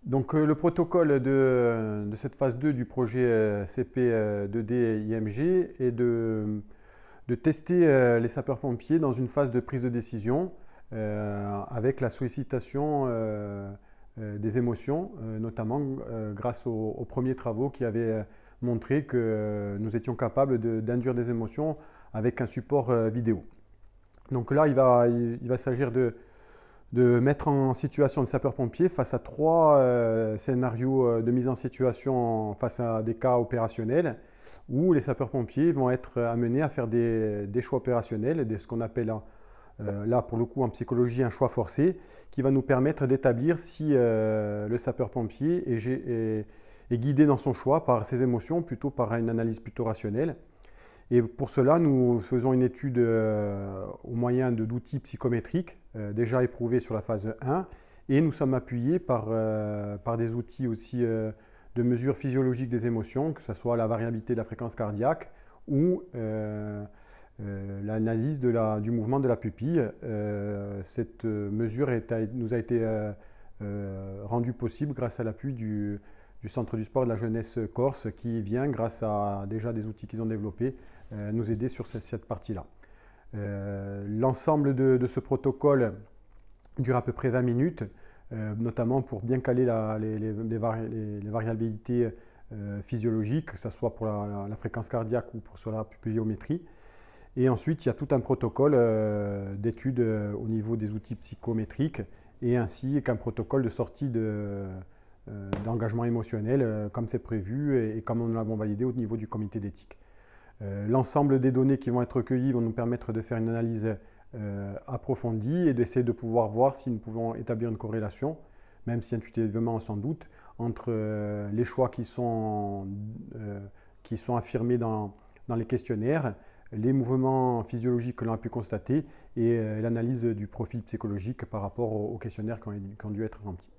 Donc le protocole de cette phase 2 du projet CP2D IMG est de tester les sapeurs-pompiers dans une phase de prise de décision avec la sollicitation des émotions, notamment grâce aux premiers travaux qui avaient montré que nous étions capables d'induire des émotions avec un support vidéo. Donc là, il va s'agir de mettre en situation le sapeur-pompier face à trois scénarios de mise en situation face à des cas opérationnels où les sapeurs-pompiers vont être amenés à faire des choix opérationnels, ce qu'on appelle là pour le coup en psychologie un choix forcé, qui va nous permettre d'établir si le sapeur-pompier est guidé dans son choix par ses émotions, plutôt par une analyse plutôt rationnelle. Et pour cela, nous faisons une étude au moyen d'outils psychométriques déjà éprouvés sur la phase 1 et nous sommes appuyés par des outils aussi de mesure physiologique des émotions, que ce soit la variabilité de la fréquence cardiaque ou l'analyse du mouvement de la pupille. Cette mesure nous a été rendue possible grâce à l'appui du Centre du sport de la jeunesse corse qui vient, grâce à déjà des outils qu'ils ont développés, nous aider sur cette partie-là. L'ensemble de ce protocole dure à peu près 20 minutes, notamment pour bien caler les variabilités physiologiques, que ce soit pour la fréquence cardiaque ou sur la pupillométrie. Et ensuite, il y a tout un protocole d'études au niveau des outils psychométriques et ainsi qu'un protocole de sortie d'engagement émotionnel comme c'est prévu et comme nous l'avons validé au niveau du comité d'éthique. L'ensemble des données qui vont être recueillies vont nous permettre de faire une analyse approfondie et d'essayer de pouvoir voir si nous pouvons établir une corrélation, même si intuitivement on s'en doute, entre les choix qui sont affirmés dans les questionnaires, les mouvements physiologiques que l'on a pu constater et l'analyse du profil psychologique par rapport aux questionnaires qui ont dû être remplis.